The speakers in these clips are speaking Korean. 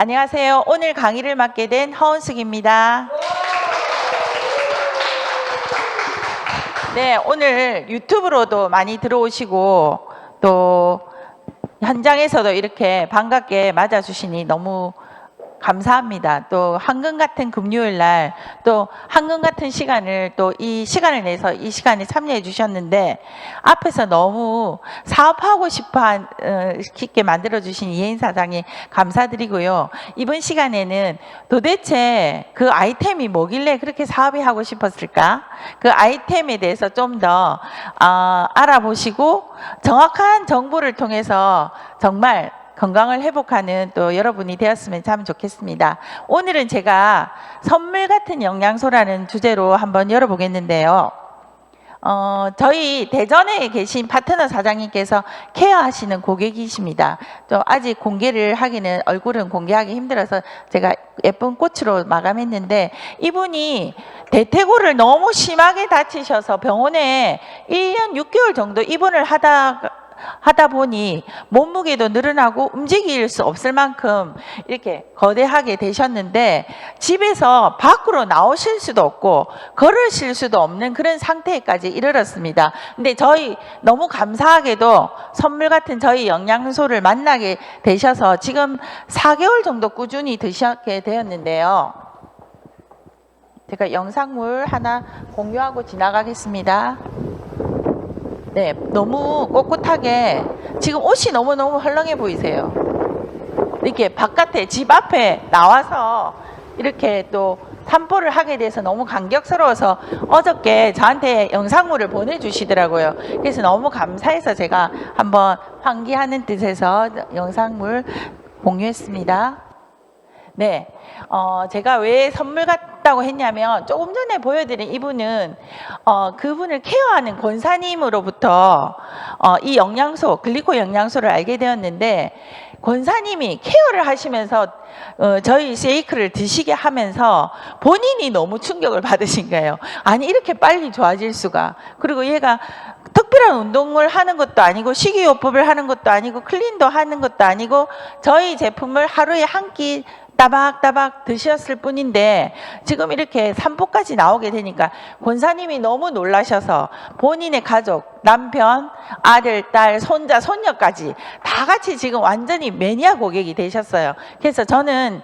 안녕하세요. 오늘 강의를 맡게 된 허은숙입니다. 네, 오늘 유튜브로도 많이 들어오시고 또 현장에서도 이렇게 반갑게 맞아주시니 너무 감사합니다. 또 황금 같은 금요일 날 또 황금 같은 시간을 또 이 시간을 내서 이 시간에 참여해 주셨는데 앞에서 너무 사업하고 싶게 만들어 주신 이혜인 사장님 감사드리고요. 이번 시간에는 도대체 그 아이템이 뭐길래 그렇게 사업이 하고 싶었을까? 그 아이템에 대해서 좀 더 알아보시고 정확한 정보를 통해서 정말 건강을 회복하는 또 여러분이 되었으면 참 좋겠습니다. 오늘은 제가 선물 같은 영양소라는 주제로 한번 열어보겠는데요. 저희 대전에 계신 파트너 사장님께서 케어하시는 고객이십니다. 또 아직 공개를 하기는 얼굴은 공개하기 힘들어서 제가 예쁜 꽃으로 마감했는데 이분이 대퇴골을 너무 심하게 다치셔서 병원에 1년 6개월 정도 입원을 하다 보니 몸무게도 늘어나고 움직일 수 없을 만큼 이렇게 거대하게 되셨는데 집에서 밖으로 나오실 수도 없고 걸으실 수도 없는 그런 상태까지 이르렀습니다. 근데 저희 너무 감사하게도 선물 같은 저희 영양소를 만나게 되셔서 지금 4개월 정도 꾸준히 드시게 되었는데요. 제가 영상물 하나 공유하고 지나가겠습니다. 네, 너무 꼿꼿하게 지금 옷이 너무너무 헐렁해 보이세요. 이렇게 바깥에 집 앞에 나와서 이렇게 또 산보를 하게 돼서 너무 감격스러워서 어저께 저한테 영상물을 보내주시더라고요. 그래서 너무 감사해서 제가 한번 환기하는 뜻에서 영상물 공유했습니다. 네, 제가 왜 선물 같다고 했냐면 조금 전에 보여드린 이분은 그분을 케어하는 권사님으로부터 이 영양소, 글리코 영양소를 알게 되었는데 권사님이 케어를 하시면서 저희 쉐이크를 드시게 하면서 본인이 너무 충격을 받으신 거예요. 아니 이렇게 빨리 좋아질 수가. 그리고 얘가 특별한 운동을 하는 것도 아니고 식이요법을 하는 것도 아니고 클린도 하는 것도 아니고 저희 제품을 하루에 한 끼 따박따박 드셨을 뿐인데 지금 이렇게 산보까지 나오게 되니까 권사님이 너무 놀라셔서 본인의 가족, 남편, 아들, 딸, 손자, 손녀까지 다 같이 지금 완전히 매니아 고객이 되셨어요. 그래서 저는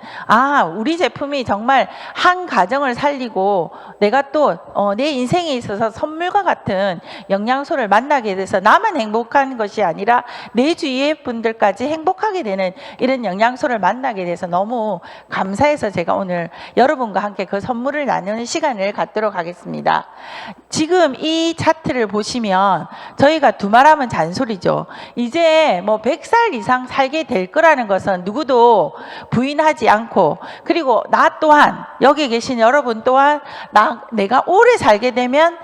우리 제품이 정말 한 가정을 살리고 내가 또 내 인생에 있어서 선물과 같은 영양소를 만나게 돼서 나만 행복한 것이 아니라 내 주위의 분들까지 행복하게 되는 이런 영양소를 만나게 돼서 너무 감사해서 제가 오늘 여러분과 함께 그 선물을 나누는 시간을 갖도록 하겠습니다. 지금 이 차트를 보시면 저희가 두말하면 잔소리죠. 이제 뭐 100살 이상 살게 될 거라는 것은 누구도 부인하지 않고 그리고 나 또한 여기 계신 여러분 또한 내가 오래 살게 되면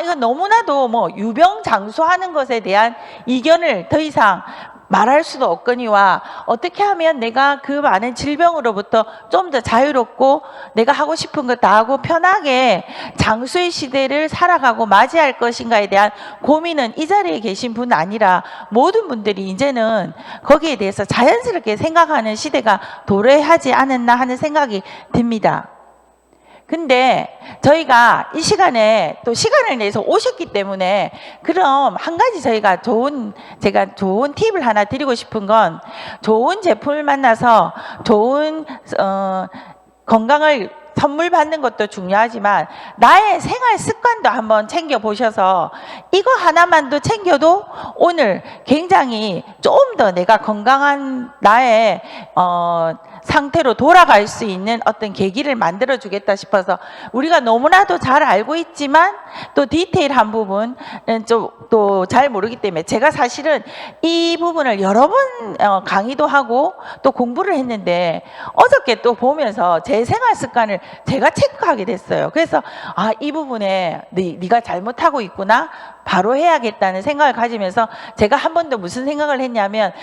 이건 너무나도 뭐 유병장수하는 것에 대한 이견을 더 이상 말할 수도 없거니와 어떻게 하면 내가 그 많은 질병으로부터 좀 더 자유롭고 내가 하고 싶은 거 다 하고 편하게 장수의 시대를 살아가고 맞이할 것인가에 대한 고민은 이 자리에 계신 분 아니라 모든 분들이 이제는 거기에 대해서 자연스럽게 생각하는 시대가 도래하지 않았나 하는 생각이 듭니다. 근데 저희가 이 시간에 또 시간을 내서 오셨기 때문에 그럼 한 가지 제가 좋은 팁을 하나 드리고 싶은 건 좋은 제품을 만나서 좋은 건강을 선물 받는 것도 중요하지만 나의 생활 습관도 한번 챙겨보셔서 이거 하나만도 챙겨도 오늘 굉장히 좀 더 내가 건강한 나의 상태로 돌아갈 수 있는 어떤 계기를 만들어 주겠다 싶어서 우리가 너무나도 잘 알고 있지만 또 디테일한 부분은 좀 또 잘 모르기 때문에 제가 사실은 이 부분을 여러 번 강의도 하고 또 공부를 했는데 어저께 또 보면서 제 생활 습관을 제가 체크하게 됐어요. 그래서 이 부분에 네가 잘못하고 있구나. 바로 해야겠다는 생각을 가지면서 제가 한 번 더 무슨 생각을 했냐면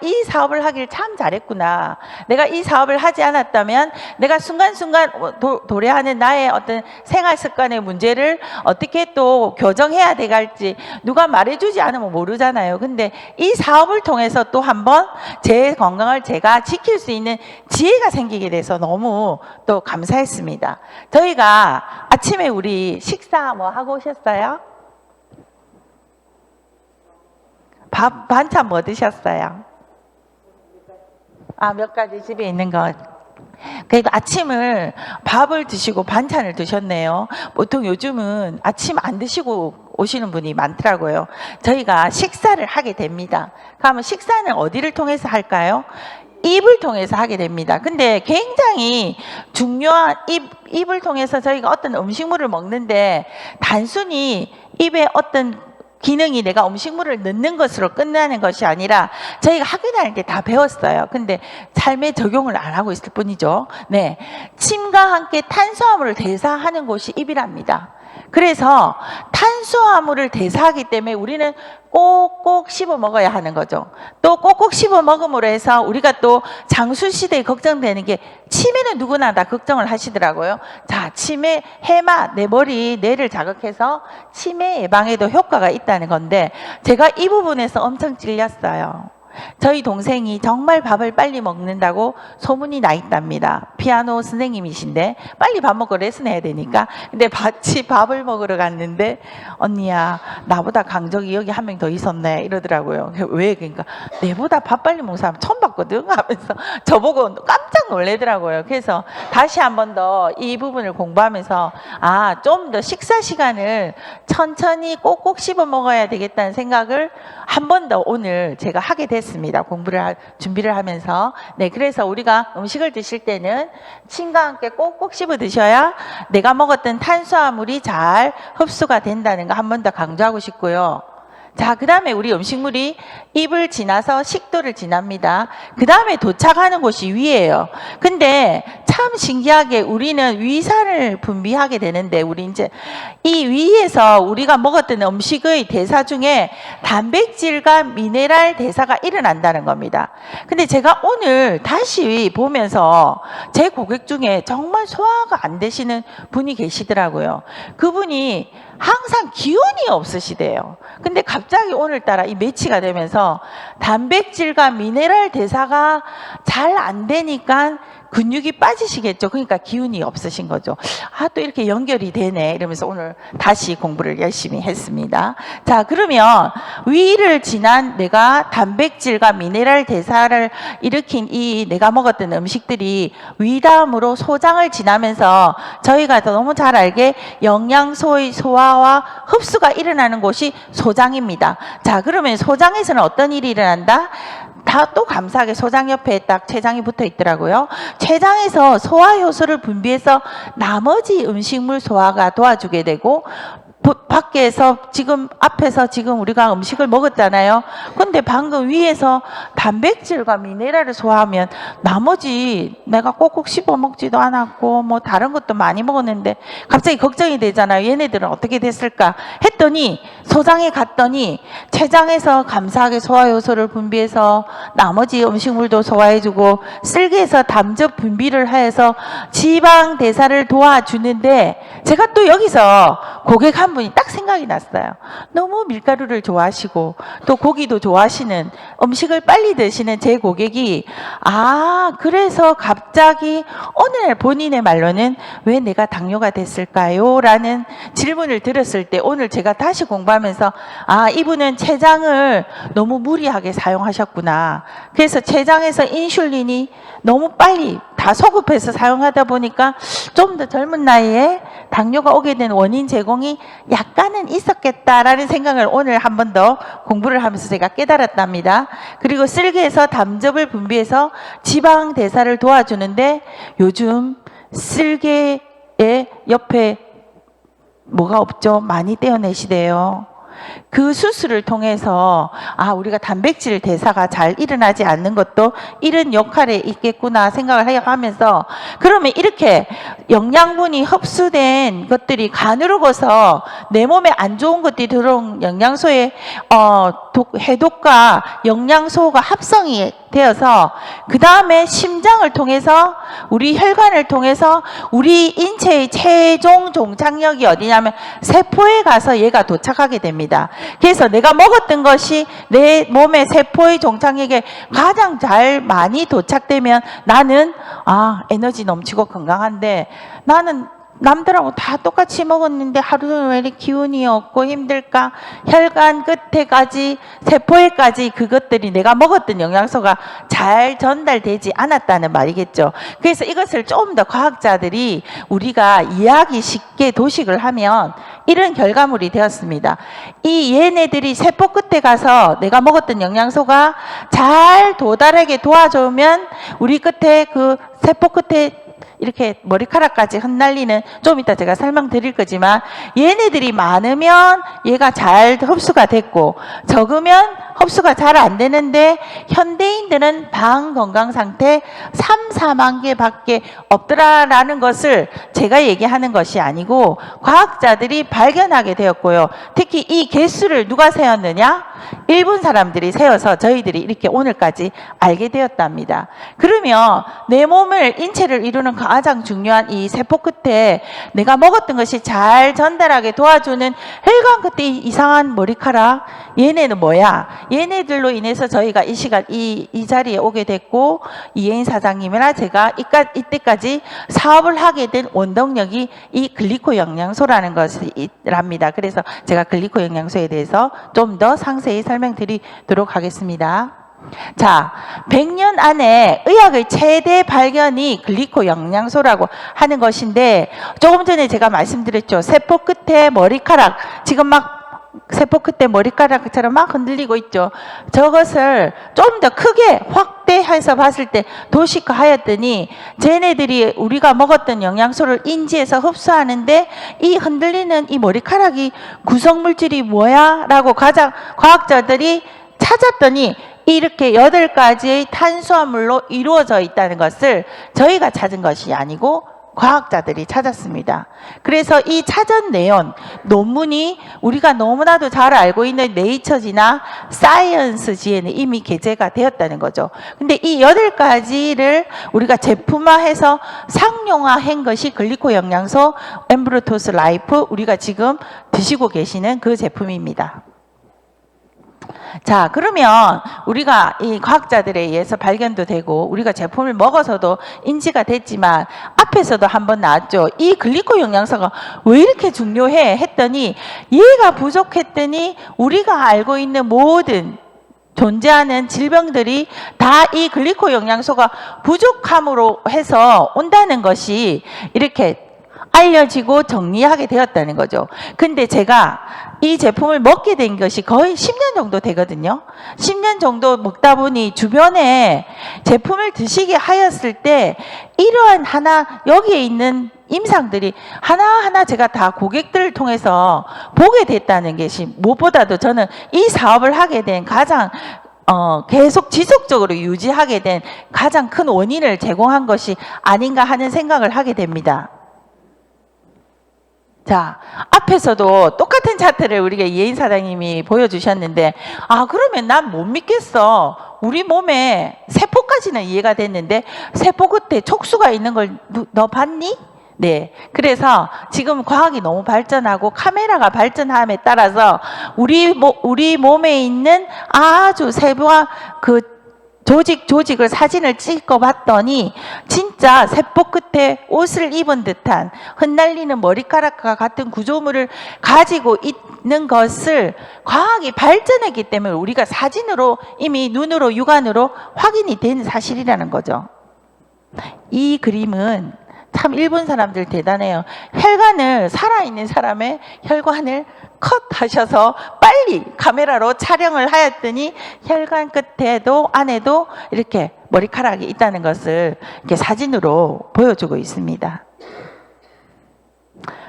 이 사업을 하길 참 잘했구나. 내가 이 사업을 하지 않았다면 내가 순간순간 도래하는 나의 어떤 생활 습관의 문제를 어떻게 또 교정해야 돼갈지 누가 말해주지 않으면 모르잖아요. 근데 이 사업을 통해서 또 한 번 제 건강을 제가 지킬 수 있는 지혜가 생기게 돼서 너무 또 감사했습니다. 저희가 아침에 우리 식사 뭐 하고 오셨어요? 밥 반찬 뭐 드셨어요? 몇 가지 집에 있는 것. 그래도 아침을 밥을 드시고 반찬을 드셨네요. 보통 요즘은 아침 안 드시고 오시는 분이 많더라고요. 저희가 식사를 하게 됩니다. 그러면 식사는 어디를 통해서 할까요? 입을 통해서 하게 됩니다. 근데 굉장히 중요한 입을 통해서 저희가 어떤 음식물을 먹는데 단순히 입에 어떤 기능이 내가 음식물을 넣는 것으로 끝나는 것이 아니라 저희가 학교 다닐 때 다 배웠어요. 근데 삶에 적용을 안 하고 있을 뿐이죠. 네, 침과 함께 탄수화물을 대사하는 곳이 입이랍니다. 그래서 탄수화물을 대사하기 때문에 우리는 꼭꼭 씹어 먹어야 하는 거죠. 또 꼭꼭 씹어 먹음으로 해서 우리가 또 장수 시대에 걱정되는 게 치매는 누구나 다 걱정을 하시더라고요. 자, 치매, 해마, 뇌를 자극해서 치매 예방에도 효과가 있다는 건데 제가 이 부분에서 엄청 찔렸어요. 저희 동생이 정말 밥을 빨리 먹는다고 소문이 나 있답니다. 피아노 선생님이신데 빨리 밥 먹고 레슨해야 되니까. 근데 같이 밥을 먹으러 갔는데 언니야 나보다 강적이 여기 한 명 더 있었네 이러더라고요. 왜? 그러니까 내보다 밥 빨리 먹는 사람 처음 봤거든 하면서 저보고 깜짝 놀래더라고요. 그래서 다시 한 번 더 이 부분을 공부하면서 좀 더 식사 시간을 천천히 꼭꼭 씹어 먹어야 되겠다는 생각을 한 번 더 오늘 제가 하게 됐습니다. 준비를 하면서. 네, 그래서 우리가 음식을 드실 때는 침과 함께 꼭꼭 씹어 드셔야 내가 먹었던 탄수화물이 잘 흡수가 된다는 거 한 번 더 강조하고 싶고요. 자, 그 다음에 우리 음식물이 입을 지나서 식도를 지납니다. 그 다음에 도착하는 곳이 위예요. 근데 참 신기하게 우리는 위산을 분비하게 되는데 우리 이제 이 위에서 우리가 먹었던 음식의 대사 중에 단백질과 미네랄 대사가 일어난다는 겁니다. 근데 제가 오늘 다시 보면서 제 고객 중에 정말 소화가 안 되시는 분이 계시더라고요. 그분이 항상 기운이 없으시대요. 근데 갑자기 오늘따라 이 매치가 되면서 단백질과 미네랄 대사가 잘 안 되니까 근육이 빠지시겠죠. 그러니까 기운이 없으신 거죠. 또 이렇게 연결이 되네 이러면서 오늘 다시 공부를 열심히 했습니다. 자, 그러면 위를 지난 내가 단백질과 미네랄 대사를 일으킨 이 내가 먹었던 음식들이 위 다음으로 소장을 지나면서 저희가 너무 잘 알게 영양소의 소화와 흡수가 일어나는 곳이 소장입니다. 자, 그러면 소장에서는 어떤 일이 일어난다? 또 감사하게 소장 옆에 딱 췌장이 붙어 있더라고요. 췌장에서 소화 효소를 분비해서 나머지 음식물 소화가 도와주게 되고 밖에서 앞에서 우리가 음식을 먹었잖아요. 근데 방금 위에서 단백질과 미네랄을 소화하면 나머지 내가 꼭꼭 씹어 먹지도 않았고 뭐 다른 것도 많이 먹었는데 갑자기 걱정이 되잖아요. 얘네들은 어떻게 됐을까 했더니 소장에 갔더니 췌장에서 감사하게 소화효소를 분비해서 나머지 음식물도 소화해주고 쓸개에서 담즙 분비를 해서 지방 대사를 도와주는데 제가 또 여기서 고객 한 분이 딱 생각이 났어요. 너무 밀가루를 좋아하시고 또 고기도 좋아하시는 음식을 빨리 드시는 제 고객이 그래서 갑자기 오늘 본인의 말로는 왜 내가 당뇨가 됐을까요? 라는 질문을 들었을 때 오늘 제가 다시 공부하면서 이분은 췌장을 너무 무리하게 사용하셨구나. 그래서 췌장에서 인슐린이 너무 빨리 다 소급해서 사용하다 보니까 좀 더 젊은 나이에 당뇨가 오게 된 원인 제공이 약간은 있었겠다라는 생각을 오늘 한 번 더 공부를 하면서 제가 깨달았답니다. 그리고 쓸개에서 담즙을 분비해서 지방 대사를 도와주는데 요즘 쓸개의 옆에 뭐가 없죠? 많이 떼어내시대요. 그 수술을 통해서 아, 우리가 단백질 대사가 잘 일어나지 않는 것도 이런 역할에 있겠구나 생각을 하면서, 그러면 이렇게 영양분이 흡수된 것들이 간으로 가서 내 몸에 안 좋은 것들이 들어온 영양소의 해독과 영양소가 합성이 되어서 그 다음에 심장을 통해서 우리 혈관을 통해서 우리 인체의 최종 종착역이 어디냐면 세포에 가서 얘가 도착하게 됩니다. 그래서 내가 먹었던 것이 내 몸의 세포의 종착역에 가장 잘 많이 도착되면 나는 에너지 넘치고 건강한데, 나는 남들하고 다 똑같이 먹었는데 하루 종일 왜 이렇게 기운이 없고 힘들까? 혈관 끝에까지 세포에까지 그것들이 내가 먹었던 영양소가 잘 전달되지 않았다는 말이겠죠. 그래서 이것을 좀 더 과학자들이 우리가 이해하기 쉽게 도식을 하면 이런 결과물이 되었습니다. 이 얘네들이 세포 끝에 가서 내가 먹었던 영양소가 잘 도달하게 도와주면 우리 끝에 그 세포 끝에 이렇게 머리카락까지 흩날리는, 좀 이따 제가 설명드릴 거지만, 얘네들이 많으면 얘가 잘 흡수가 됐고 적으면 흡수가 잘 안 되는데, 현대인들은 방 건강 상태 3, 4만 개밖에 없더라라는 것을 제가 얘기하는 것이 아니고 과학자들이 발견하게 되었고요. 특히 이 개수를 누가 세었느냐? 일본 사람들이 세어서 저희들이 이렇게 오늘까지 알게 되었답니다. 그러면 내 몸을, 인체를 이루는 가장 중요한 이 세포 끝에 내가 먹었던 것이 잘 전달하게 도와주는 혈관 끝에 이상한 머리카락, 얘네는 뭐야? 얘네들로 인해서 저희가 이 시간 이 자리에 오게 됐고, 이혜인 사장님이나 제가 이때까지 사업을 하게 된 원동력이 이 글리코 영양소라는 것이랍니다. 그래서 제가 글리코 영양소에 대해서 좀 더 상세히 설명드리도록 하겠습니다. 자, 100년 안에 의학의 최대 발견이 글리코 영양소라고 하는 것인데, 조금 전에 제가 말씀드렸죠. 세포 끝에 머리카락, 지금 막 세포 끝에 머리카락처럼 막 흔들리고 있죠. 저것을 좀 더 크게 확대해서 봤을 때 도식화하였더니 쟤네들이 우리가 먹었던 영양소를 인지해서 흡수하는데, 이 흔들리는 이 머리카락이 구성물질이 뭐야? 라고 과학자들이 찾았더니 이렇게 8가지의 탄수화물로 이루어져 있다는 것을 저희가 찾은 것이 아니고 과학자들이 찾았습니다. 그래서 이 찾은 내용, 논문이 우리가 너무나도 잘 알고 있는 네이처지나 사이언스지에는 이미 게재가 되었다는 거죠. 근데 이 8가지를 우리가 제품화해서 상용화한 것이 글리코 영양소 엠브로토스 라이프, 우리가 지금 드시고 계시는 그 제품입니다. 자, 그러면 우리가 이 과학자들에 의해서 발견도 되고 우리가 제품을 먹어서도 인지가 됐지만, 앞에서도 한번 나왔죠. 이 글리코 영양소가 왜 이렇게 중요해 했더니, 얘가 부족했더니 우리가 알고 있는 모든 존재하는 질병들이 다 이 글리코 영양소가 부족함으로 해서 온다는 것이 이렇게 알려지고 정리하게 되었다는 거죠. 근데 제가 이 제품을 먹게 된 것이 거의 10년 정도 되거든요. 10년 정도 먹다 보니 주변에 제품을 드시게 하였을 때 이러한 여기에 있는 임상들이 하나하나 제가 다 고객들을 통해서 보게 됐다는 것이, 무엇보다도 저는 이 사업을 하게 된 가장 계속 지속적으로 유지하게 된 가장 큰 원인을 제공한 것이 아닌가 하는 생각을 하게 됩니다. 자, 앞에서도 똑같은 차트를 우리가 이혜인 사장님이 보여주셨는데, 그러면 난 못 믿겠어. 우리 몸에 세포까지는 이해가 됐는데 세포 끝에 촉수가 있는 걸 너 봤니? 네. 그래서 지금 과학이 너무 발전하고 카메라가 발전함에 따라서 우리 몸에 있는 아주 세부한 그 조직을 사진을 찍어 봤더니 진짜 세포 끝에 옷을 입은 듯한 흩날리는 머리카락과 같은 구조물을 가지고 있는 것을 과학이 발전했기 때문에 우리가 사진으로 이미 눈으로 육안으로 확인이 된 사실이라는 거죠. 이 그림은 참 일본 사람들 대단해요. 살아있는 사람의 혈관을 컷하셔서 빨리 카메라로 촬영을 하였더니 혈관 끝에도 안에도 이렇게 머리카락이 있다는 것을 이렇게 사진으로 보여주고 있습니다.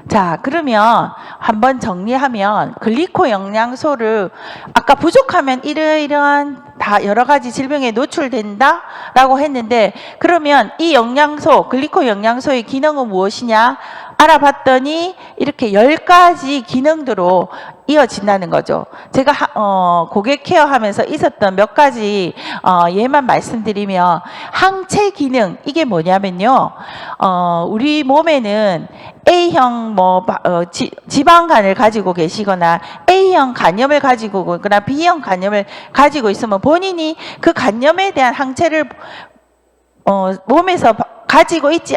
자, 그러면 한번 정리하면 글리코 영양소를 아까 부족하면 이러이러한 다 여러 가지 질병에 노출된다라고 했는데, 그러면 이 영양소, 글리코 영양소의 기능은 무엇이냐? 알아봤더니 이렇게 10가지 기능들로 이어진다는 거죠. 제가 고객 케어하면서 있었던 몇 가지 예만 말씀드리면, 항체 기능, 이게 뭐냐면요. 우리 몸에는 A형 지방간을 가지고 계시거나 A형 간염을 가지고 있거나 B형 간염을 가지고 있으면 본인이 그 간염에 대한 항체를 몸에서 가지고 있지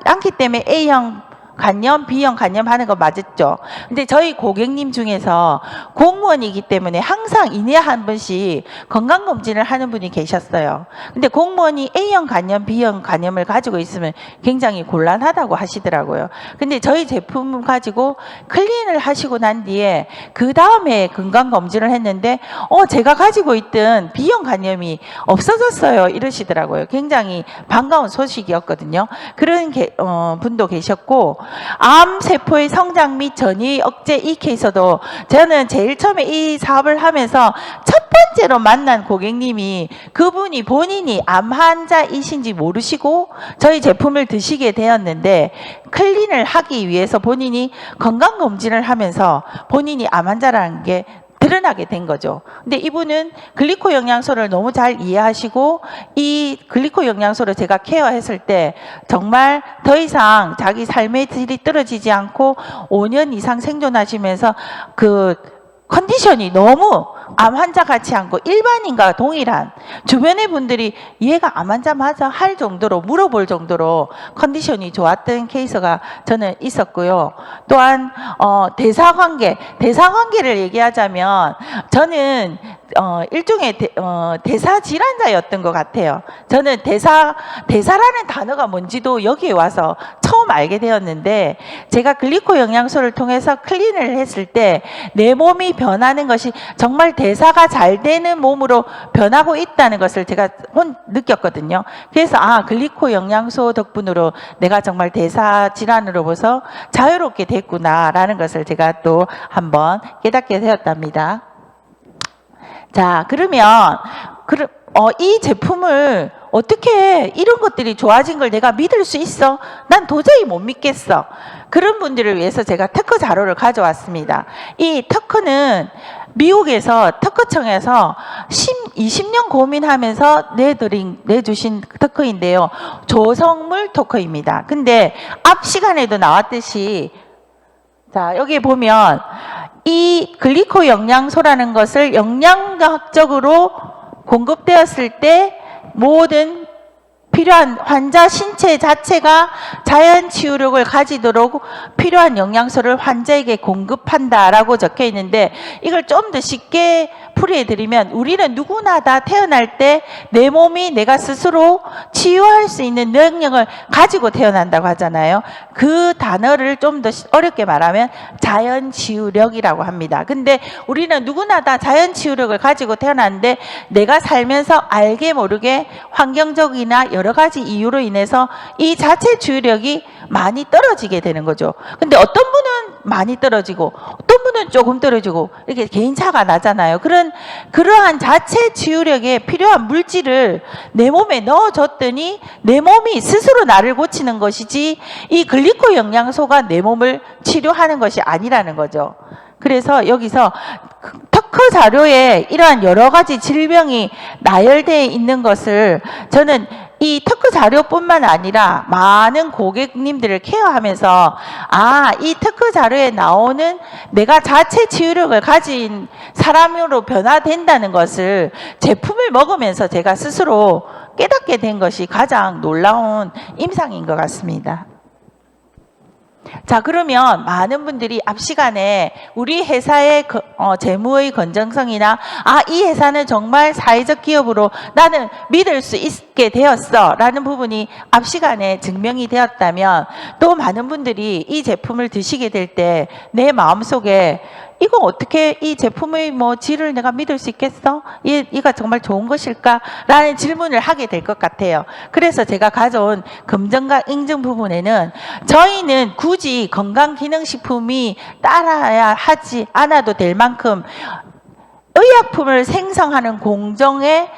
않기 때문에 A형 간염, B형 간염 하는 거 맞았죠. 근데 저희 고객님 중에서 공무원이기 때문에 항상 2년에 한 번씩 건강검진을 하는 분이 계셨어요. 근데 공무원이 A형 간염, B형 간염을 가지고 있으면 굉장히 곤란하다고 하시더라고요. 근데 저희 제품 가지고 클린을 하시고 난 뒤에 그 다음에 건강검진을 했는데 제가 가지고 있던 B형 간염이 없어졌어요, 이러시더라고요. 굉장히 반가운 소식이었거든요. 그런 분도 계셨고, 암세포의 성장 및 전이 억제 이 케이스도 저는 제일 처음에 이 사업을 하면서 첫 번째로 만난 고객님이, 그분이 본인이 암 환자이신지 모르시고 저희 제품을 드시게 되었는데, 클린을 하기 위해서 본인이 건강검진을 하면서 본인이 암 환자라는 게 드러나게 된 거죠. 근데 이분은 글리코 영양소를 너무 잘 이해하시고, 이 글리코 영양소를 제가 케어했을 때 정말 더 이상 자기 삶의 질이 떨어지지 않고 5년 이상 생존하시면서 그 컨디션이 너무 암 환자 같지 않고 일반인과 동일한, 주변의 분들이 얘가 암 환자 맞아 할 정도로 물어볼 정도로 컨디션이 좋았던 케이스가 저는 있었고요. 또한 대사관계를 얘기하자면 저는 일종의 대사 질환자였던 것 같아요. 저는 대사라는 단어가 뭔지도 여기에 와서 처음 알게 되었는데, 제가 글리코 영양소를 통해서 클린을 했을 때 내 몸이 변하는 것이 정말 대사가 잘 되는 몸으로 변하고 있다는 것을 제가 느꼈거든요. 그래서 글리코 영양소 덕분으로 내가 정말 대사 질환으로부터 자유롭게 됐구나라는 것을 제가 또 한번 깨닫게 되었답니다. 자, 그러면 이 제품을 어떻게 이런 것들이 좋아진 걸 내가 믿을 수 있어? 난 도저히 못 믿겠어. 그런 분들을 위해서 제가 특허 자료를 가져왔습니다. 이 특허는 미국에서 특허청에서 20년 고민하면서 내주신 특허인데요. 조성물 특허입니다. 근데 앞 시간에도 나왔듯이, 자, 여기 보면 이 글리코 영양소라는 것을 영양학적으로 공급되었을 때 모든 필요한 환자 신체 자체가 자연 치유력을 가지도록 필요한 영양소를 환자에게 공급한다라고 적혀 있는데, 이걸 좀 더 쉽게 풀이해드리면, 우리는 누구나 다 태어날 때 내 몸이 내가 스스로 치유할 수 있는 능력을 가지고 태어난다고 하잖아요. 그 단어를 좀 더 어렵게 말하면 자연 치유력이라고 합니다. 근데 우리는 누구나 다 자연 치유력을 가지고 태어났는데, 내가 살면서 알게 모르게 환경적이나 여러 가지 이유로 인해서 이 자체 치유력이 많이 떨어지게 되는 거죠. 근데 어떤 분은 많이 떨어지고 어떤 분은 조금 떨어지고 이렇게 개인차가 나잖아요. 그러한 자체 치유력에 필요한 물질을 내 몸에 넣어줬더니 내 몸이 스스로 나를 고치는 것이지, 이 글리코 영양소가 내 몸을 치료하는 것이 아니라는 거죠. 그래서 여기서 특허 자료에 이러한 여러 가지 질병이 나열되어 있는 것을, 저는 이 특허 자료뿐만 아니라 많은 고객님들을 케어하면서 이 특허 자료에 나오는 내가 자체 치유력을 가진 사람으로 변화된다는 것을 제품을 먹으면서 제가 스스로 깨닫게 된 것이 가장 놀라운 임상인 것 같습니다. 자, 그러면 많은 분들이 앞 시간에 우리 회사의 재무의 건전성이나 이 회사는 정말 사회적 기업으로 나는 믿을 수 있게 되었어 라는 부분이 앞 시간에 증명이 되었다면, 또 많은 분들이 이 제품을 드시게 될 때 내 마음속에 이거 어떻게 이 제품의 뭐 질을 내가 믿을 수 있겠어? 이가 정말 좋은 것일까라는 질문을 하게 될 것 같아요. 그래서 제가 가져온 검증과 인증 부분에는 저희는 굳이 건강기능식품이 따라야 하지 않아도 될 만큼 의약품을 생성하는 공정에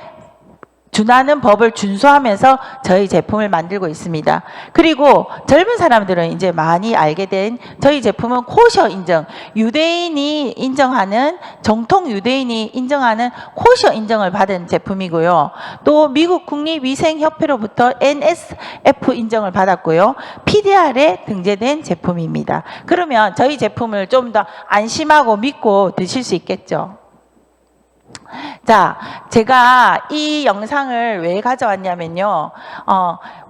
준하는 법을 준수하면서 저희 제품을 만들고 있습니다. 그리고 젊은 사람들은 이제 많이 알게 된 저희 제품은 코셔 인증, 유대인이 인정하는, 정통 유대인이 인정하는 코셔 인정을 받은 제품이고요. 또 미국 국립위생협회로부터 NSF 인정을 받았고요. PDR에 등재된 제품입니다. 그러면 저희 제품을 좀 더 안심하고 믿고 드실 수 있겠죠. 자, 제가 이 영상을 왜 가져왔냐면요.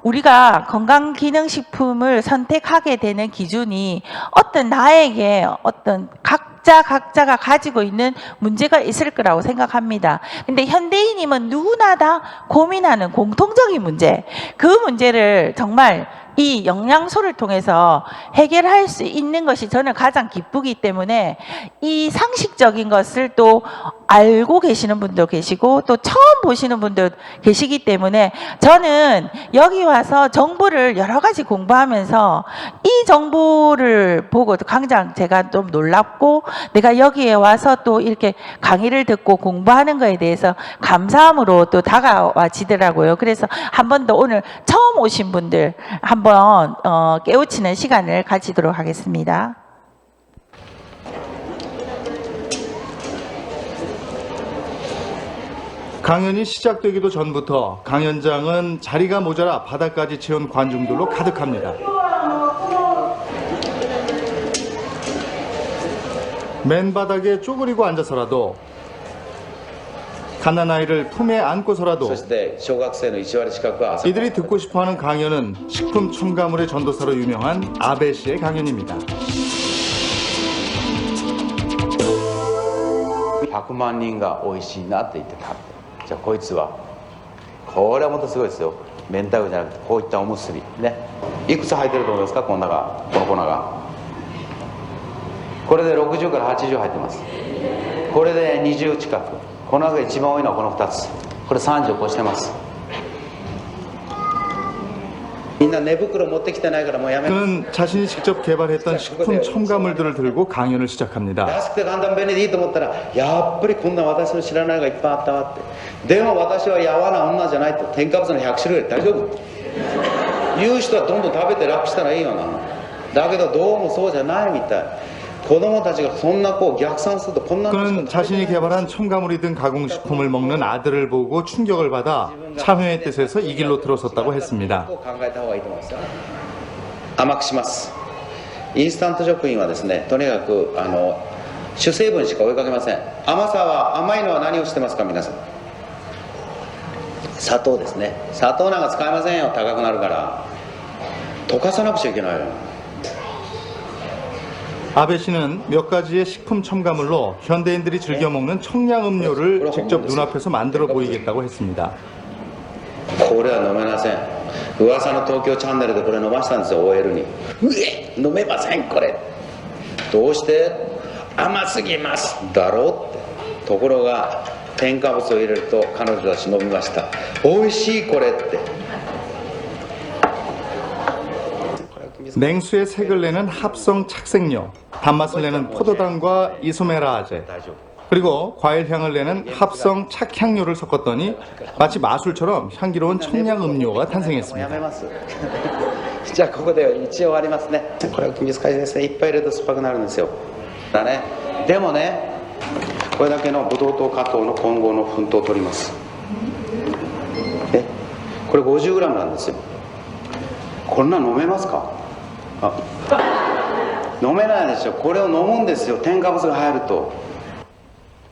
우리가 건강기능식품을 선택하게 되는 기준이 어떤 나에게 어떤 각자가 가지고 있는 문제가 있을 거라고 생각합니다. 근데 현대인이면 누구나 다 고민하는 공통적인 문제, 그 문제를 정말 이 영양소를 통해서 해결할 수 있는 것이 저는 가장 기쁘기 때문에 이 상식적인 것을 또 알고 계시는 분도 계시고 또 처음 보시는 분도 계시기 때문에 저는 여기 와서 정보를 여러 가지 공부하면서 이 정보를 보고 가장 제가 좀 놀랍고 내가 여기에 와서 또 이렇게 강의를 듣고 공부하는 거에 대해서 감사함으로 또 다가와지더라고요. 그래서 한 번 더 오늘 처음 오신 분들 한번 깨우치는 시간을 가지도록 하겠습니다. 강연이 시작되기도 전부터 강연장은 자리가 모자라 바닥까지 채운 관중들로 가득합니다. 맨바닥에 쪼그리고 앉아서라도, 갓난아이를 품에 안고서라도 이들이 듣고 싶어하는 강연은 식품 첨가물의 전도사로 유명한 아베 씨의 강연입니다. 100万人が美味しいなって言って食べて、じゃあこいつはこれはまたすごいですよ。明太子じゃなくてこういったおむすびね、いくつ入ってると思いますか？この粉がこれで60から80入ってます。これで20近く、粉が一番多いのはこの2つ、これ30を超してます。みんな寝袋持ってきてないからもうやめます。 그는 자신이 직접 개발했던 식품 첨가물들을 들고 강연을 시작합니다. 安くて簡単便利でいいと思ったら、やっぱりこんな私の知らないのがいっぱいあったわって。でも私はやわな女じゃないと、添加物の100種類で大丈夫言う人はどんどん食べて楽したらいいよな。だけどどうもそうじゃないみたい。子供たちがそんなこう逆算するとこんなのしか 그는 자신이 개발한 첨가물이 든 가공식품을 먹는 아들을 보고 충격을 받아 참여의 뜻에서 이 길로 들어섰다고 했습니다. 考えた方がいいと思いますよ。甘くします。インスタント食品はですね、とにかく主成分しか追いかけません。甘さは、甘いのは何をしてますか皆さん？砂糖ですね。砂糖なんか使いませんよ、高くなるから。溶かさなくちゃいけないよ。 아베 씨는 몇 가지의 식품 첨가물로 현대인들이 즐겨 먹는 청량음료를 직접 눈앞에서 만들어 보이겠다고 했습니다. これは飲めません。噂の東京チャンネルでこれ飲ましたんですよ、OL に。飲めませんこれ。どうして？甘すぎますだろうって。ところが添加物を入れると彼女たち飲みました。美味しいこれって。 냉수에 색을 내는 합성 착색료, 단맛을 내는 포도당과 이소메라제, 그리고 과일향을 내는 합성 착향료를 섞었더니 마치 마술처럼 향기로운 청량음료가 탄생했습니다. じゃあここで一応ありますね。これは水解ですね。いっぱい入れると酸っぱくなるんですよ。だね。でもね、これだけのブドウ糖果糖の混合の粉糖を取ります。え、これ 50g なんですよ。こんな飲めますか？ 飲めないでしょ。これを飲むんですよ。添加物が入ると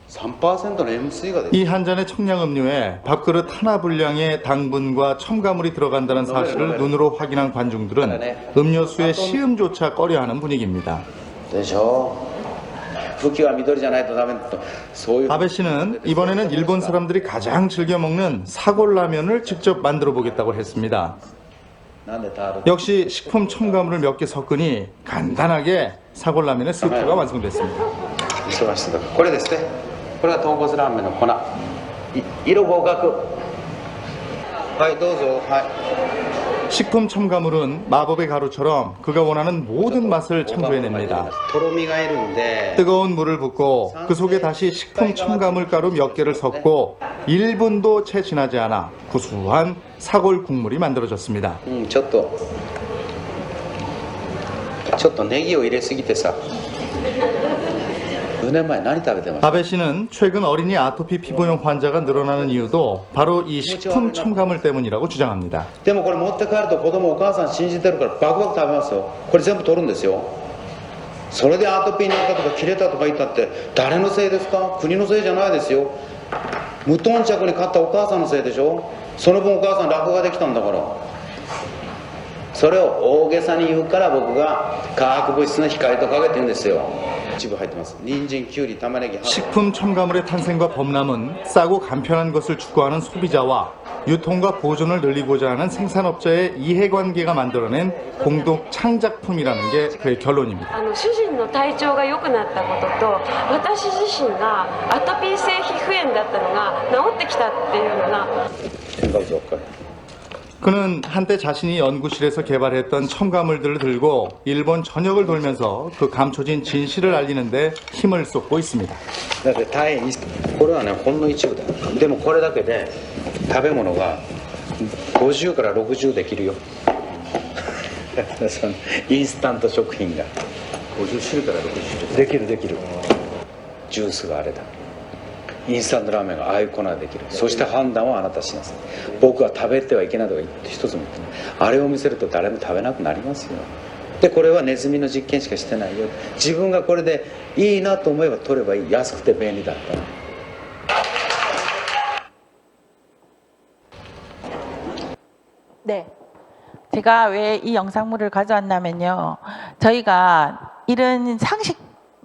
3%の M3가 돼요. 이 한 잔의 청량음료에 밥그릇 하나 분량의 당분과 첨가물이 들어간다는 사실을 눈으로 확인한 관중들은 음료수의 시음조차 꺼려하는 분위기입니다. でしょ。武器は緑じゃないとダメと、そういう 아베 씨는 이번에는 일본 사람들이 가장 즐겨 먹는 사골라면을 직접 만들어 보겠다고 했습니다. 역시 식품 첨가물을 몇 개 섞으니 간단하게 사골라면의 스프가 완성됐습니다. 忙しそうだ。これですね。これが豚骨ラーメンの粉。色合格。はい、どうぞ。はい。 식품 첨가물은 마법의 가루처럼 그가 원하는 모든 맛을 창조해냅니다. とろみがいるんで 뜨거운 물을 붓고 그 속에 다시 식품 첨가물 가루 몇 개를 섞고 1분도 채 지나지 않아 구수한 사골 국물이 만들어졌습니다. ちょっとネギを入れすぎてさ。4年前何食べてました？ 아베 씨는 최근 어린이 아토피 피부염 환자가 늘어나는 이유도 바로 이 식품 첨가물 때문이라고 주장합니다. でもこれ持って帰ると子供お母さん信じてるからバクバク食べますよ。これ全部取るんですよ。それでアトピーになったとか切れたとか言ったって誰のせいですか？国のせいじゃないですよ。無頓着に買ったお母さんのせいでしょ。その分お母さん楽ができたんだから。それを大げさに言うから僕が化学物質の光と影って言うんですよ。一部入ってます。人参、きゅうり、玉ねぎ。 식품 첨가물의 탄생과 범람은 싸고 간편한 것을 추구하는 소비자와 유통과 보존을 늘리고자 하는 생산업자의 이해관계가 만들어낸 공동 창작품이라는 게 그의 결론입니다. 主人の体調が良くなったことと私自身がアトピー性皮膚炎だったのが治ってきたっていうのが 그는 한때 자신이 연구실에서 개발했던 첨가물들을 들고 일본 전역을 돌면서 그 감춰진 진실을 알리는데 힘을 쏟고 있습니다. だって大変これはねほんの一部だよ。でもこれだけで食べ物が50から60できるよ。そのインスタント食品が50種類から60できる。ジュースがあれだ。インスタントラーメンがああいう粉ができる。そして判断をあなたしなさい。僕は食べてはいけないとか一つも言ってない。あれを見せると誰も食べなくなりますよ。でこれはネズミの実験しかしてないよ。自分がこれでいいなと思えば取ればいい。安くて便利だったら。 네. 제가 왜 이 영상물을 가져왔냐면요. 저희가 이런 상식,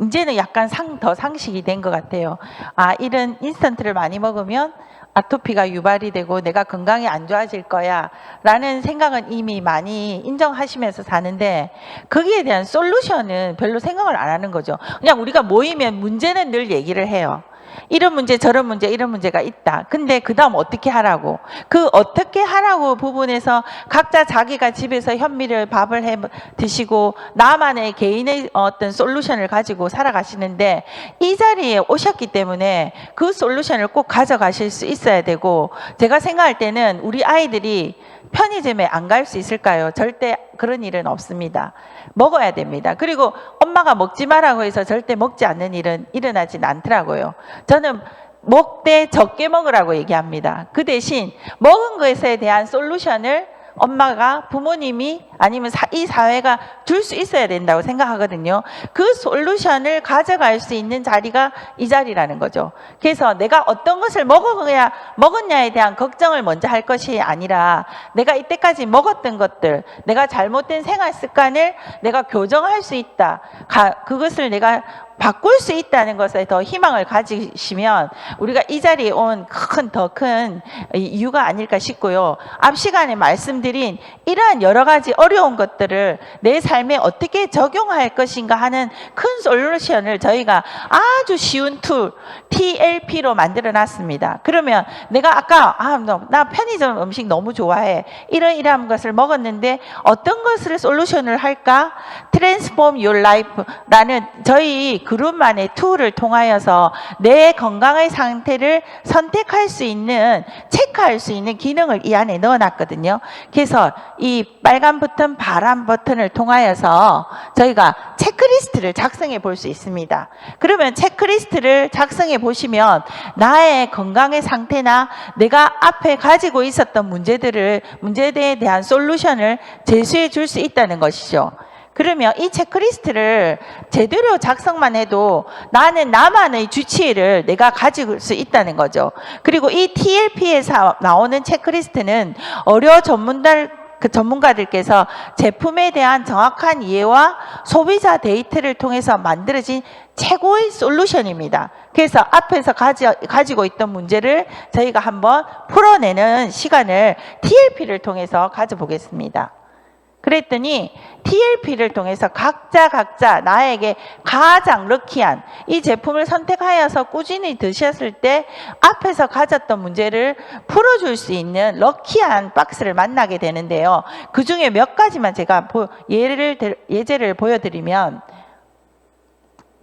이제는 약간 더 상식이 된 것 같아요. 아, 이런 인스턴트를 많이 먹으면 아토피가 유발이 되고 내가 건강이 안 좋아질 거야 라는 생각은 이미 많이 인정하시면서 사는데 거기에 대한 솔루션은 별로 생각을 안 하는 거죠. 그냥 우리가 모이면 문제는 늘 얘기를 해요. 이런 문제 저런 문제 이런 문제가 있다. 근데 그 다음 어떻게 하라고 그 어떻게 하라고 부분에서 각자 자기가 집에서 현미를 밥을 해 드시고 나만의 개인의 어떤 솔루션을 가지고 살아가시는데 이 자리에 오셨기 때문에 그 솔루션을 꼭 가져가실 수 있어야 되고 제가 생각할 때는 우리 아이들이 편의점에 안 갈 수 있을까요? 절대 그런 일은 없습니다. 먹어야 됩니다. 그리고 엄마가 먹지 말라고 해서 절대 먹지 않는 일은 일어나진 않더라고요. 저는 먹되 적게 먹으라고 얘기합니다. 그 대신 먹은 것에 대한 솔루션을 엄마가 부모님이 아니면 이 사회가 줄 수 있어야 된다고 생각하거든요. 그 솔루션을 가져갈 수 있는 자리가 이 자리라는 거죠. 그래서 내가 어떤 것을 먹었냐에 대한 걱정을 먼저 할 것이 아니라 내가 이때까지 먹었던 것들, 내가 잘못된 생활 습관을 내가 교정할 수 있다. 그것을 내가 바꿀 수 있다는 것에 더 희망을 가지시면 우리가 이 자리에 온 더 큰 이유가 아닐까 싶고요. 앞 시간에 말씀드린 이러한 여러 가지 어려운 것들을 내 삶에 어떻게 적용할 것인가 하는 큰 솔루션을 저희가 아주 쉬운 툴 TLP로 만들어 놨습니다. 그러면 내가 아까 나 편의점 음식 너무 좋아해. 이러한 것을 먹었는데 어떤 것을 솔루션을 할까? Transform Your Life라는 저희 그룹만의 툴을 통하여서 내 건강의 상태를 선택할 수 있는 체크할 수 있는 기능을 이 안에 넣어놨거든요. 그래서 이 빨간 버튼, 파란 버튼을 통하여서 저희가 체크리스트를 작성해 볼 수 있습니다. 그러면 체크리스트를 작성해 보시면 나의 건강의 상태나 내가 앞에 가지고 있었던 문제에 대한 솔루션을 제시해 줄 수 있다는 것이죠. 그러면 이 체크리스트를 제대로 작성만 해도 나는 나만의 주치의를 내가 가질 수 있다는 거죠. 그리고 이 TLP에서 나오는 체크리스트는 전문가들께서 제품에 대한 정확한 이해와 소비자 데이터를 통해서 만들어진 최고의 솔루션입니다. 그래서 앞에서 가지고 있던 문제를 저희가 한번 풀어내는 시간을 TLP를 통해서 가져보겠습니다. 그랬더니 TLP를 통해서 각자 나에게 가장 럭키한 이 제품을 선택하여서 꾸준히 드셨을 때 앞에서 가졌던 문제를 풀어줄 수 있는 럭키한 박스를 만나게 되는데요. 그 중에 몇 가지만 제가 예제를 보여드리면,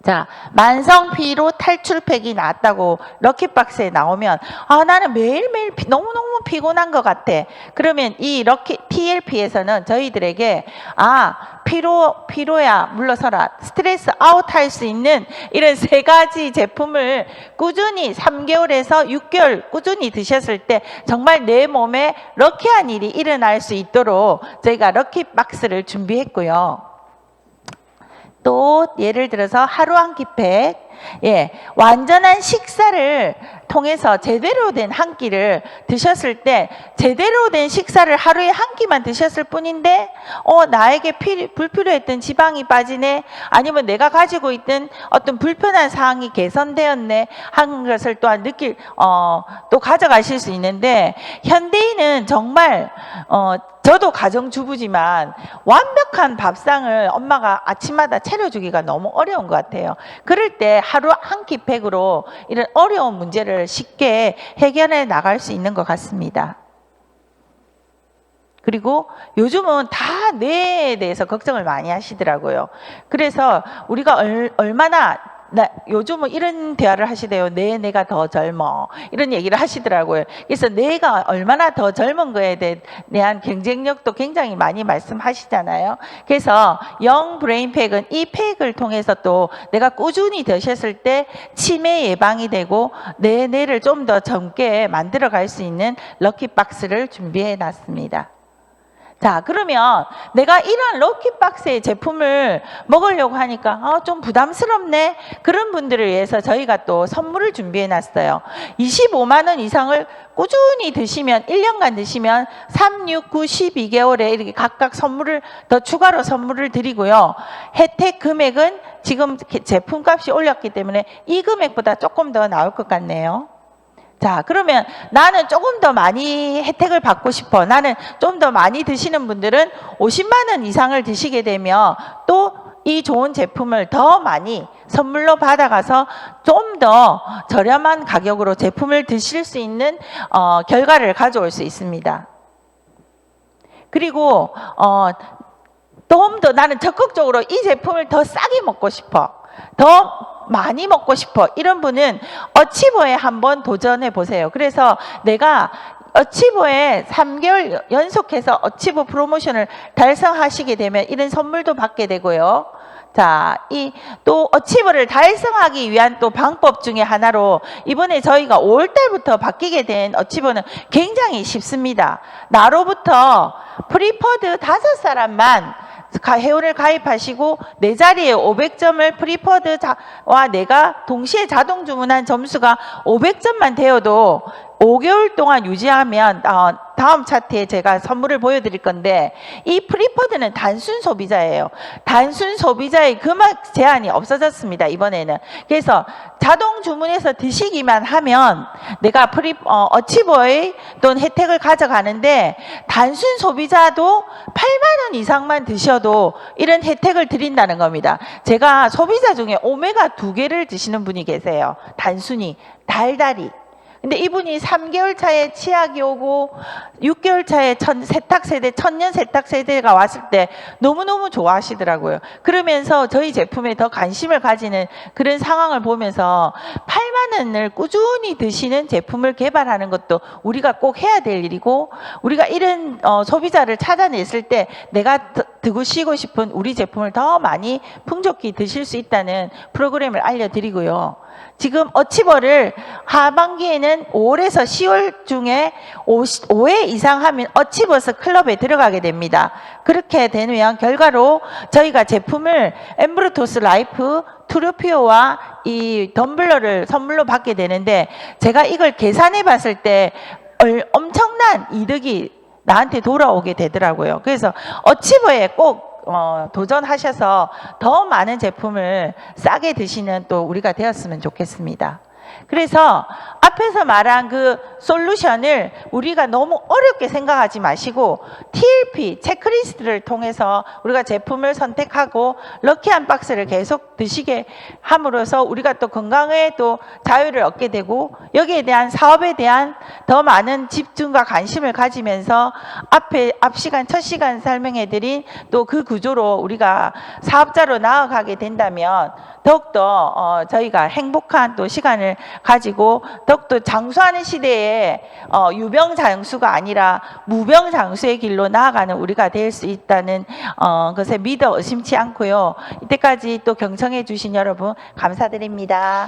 자, 만성 피로 탈출팩이 나왔다고 럭키박스에 나오면, 아, 나는 매일매일 너무너무 피곤한 것 같아. 그러면 이 럭키 TLP에서는 저희들에게, 아, 피로야 물러서라, 스트레스 아웃 할 수 있는 이런 3가지 제품을 꾸준히 3개월에서 6개월 꾸준히 드셨을 때 정말 내 몸에 럭키한 일이 일어날 수 있도록 저희가 럭키박스를 준비했고요. 또 예를 들어서 하루 한 끼팩, 완전한 식사를 통해서 제대로 된 한 끼를 드셨을 때 제대로 된 식사를 하루에 한 끼만 드셨을 뿐인데 나에게 불필요했던 지방이 빠지네, 아니면 내가 가지고 있던 어떤 불편한 사항이 개선되었네 하는 것을 또한 또 가져가실 수 있는데, 현대인은 정말 저도 가정주부지만 완벽한 밥상을 엄마가 아침마다 차려주기가 너무 어려운 것 같아요. 그럴 때 하루 한 끼 팩으로 이런 어려운 문제를 쉽게 해결해 나갈 수 있는 것 같습니다. 그리고 요즘은 다 뇌에 대해서 걱정을 많이 하시더라고요. 그래서 우리가 얼마나 요즘은 이런 대화를 하시대요. 내가 더 젊어, 이런 얘기를 하시더라고요. 그래서 내가 얼마나 더 젊은 거에 대한 경쟁력도 굉장히 많이 말씀하시잖아요. 그래서 영 브레인팩은 이 팩을 통해서 또 내가 꾸준히 드셨을 때 치매 예방이 되고 내 뇌를 좀 더 젊게 만들어 갈 수 있는 럭키박스를 준비해 놨습니다. 자, 그러면 내가 이런 럭키박스의 제품을 먹으려고 하니까 좀 부담스럽네, 그런 분들을 위해서 저희가 또 선물을 준비해 놨어요. 25만 원 이상을 꾸준히 드시면 1년간 드시면 3, 6, 9, 12개월에 이렇게 각각 더 추가로 선물을 드리고요. 혜택 금액은 지금 제품값이 올렸기 때문에 이 금액보다 조금 더 나올 것 같네요. 자, 그러면 나는 조금 더 많이 혜택을 받고 싶어, 나는 좀 더 많이 드시는 분들은 50만 원 이상을 드시게 되면 또 이 좋은 제품을 더 많이 선물로 받아가서 좀 더 저렴한 가격으로 제품을 드실 수 있는 결과를 가져올 수 있습니다. 그리고 좀 더 나는 적극적으로 이 제품을 더 싸게 먹고 싶어, 더 많이 먹고 싶어, 이런 분은 어치버에 한번 도전해 보세요. 그래서 내가 어치버에 3개월 연속해서 어치버 프로모션을 달성하시게 되면 이런 선물도 받게 되고요. 자, 또 어치버를 달성하기 위한 또 방법 중에 하나로 이번에 저희가 5월달부터 바뀌게 된 어치버는 굉장히 쉽습니다. 나로부터 프리퍼드 5사람만 회원을 가입하시고 내 자리에 500점을 프리퍼드와 내가 동시에 자동 주문한 점수가 500점만 되어도 5개월 동안 유지하면 다음 차트에 제가 선물을 보여드릴 건데, 이 프리퍼드는 단순 소비자예요. 단순 소비자의 금액 제한이 없어졌습니다, 이번에는. 그래서 자동 주문해서 드시기만 하면 내가 어치버의 또는 혜택을 가져가는데, 단순 소비자도 8만 원 이상만 드셔도 이런 혜택을 드린다는 겁니다. 제가 소비자 중에 오메가 2개를 드시는 분이 계세요. 단순히 달달이. 근데 이분이 3개월 차에 치약이 오고 6개월 차에 천년 세탁 세대가 왔을 때 너무너무 좋아하시더라고요. 그러면서 저희 제품에 더 관심을 가지는 그런 상황을 보면서 8만 원을 꾸준히 드시는 제품을 개발하는 것도 우리가 꼭 해야 될 일이고, 우리가 이런 소비자를 찾아냈을 때 내가 드시고 싶은 우리 제품을 더 많이 풍족히 드실 수 있다는 프로그램을 알려드리고요. 지금 어치버를 하반기에는 5월에서 10월 중에 5회 이상 하면 어치버스 클럽에 들어가게 됩니다. 그렇게 되면 결과로 저희가 제품을 엠브루토스 라이프, 트루피오와 이 덤블러를 선물로 받게 되는데, 제가 이걸 계산해 봤을 때 엄청난 이득이 나한테 돌아오게 되더라고요. 그래서 어치버에 꼭 도전하셔서 더 많은 제품을 싸게 드시는 또 우리가 되었으면 좋겠습니다. 그래서 앞에서 말한 그 솔루션을 우리가 너무 어렵게 생각하지 마시고 TLP 체크리스트를 통해서 우리가 제품을 선택하고 럭키한 박스를 계속 드시게 함으로써 우리가 또 건강에 또 자유를 얻게 되고 여기에 대한 사업에 대한 더 많은 집중과 관심을 가지면서 앞 시간 첫 시간 설명해 드린 또 그 구조로 우리가 사업자로 나아가게 된다면 더욱더 저희가 행복한 또 시간을 가지고 더욱더 장수하는 시대에 유병장수가 아니라 무병장수의 길로 나아가는 우리가 될 수 있다는 것에 믿어 의심치 않고요. 이때까지 또 경청해 주신 여러분 감사드립니다.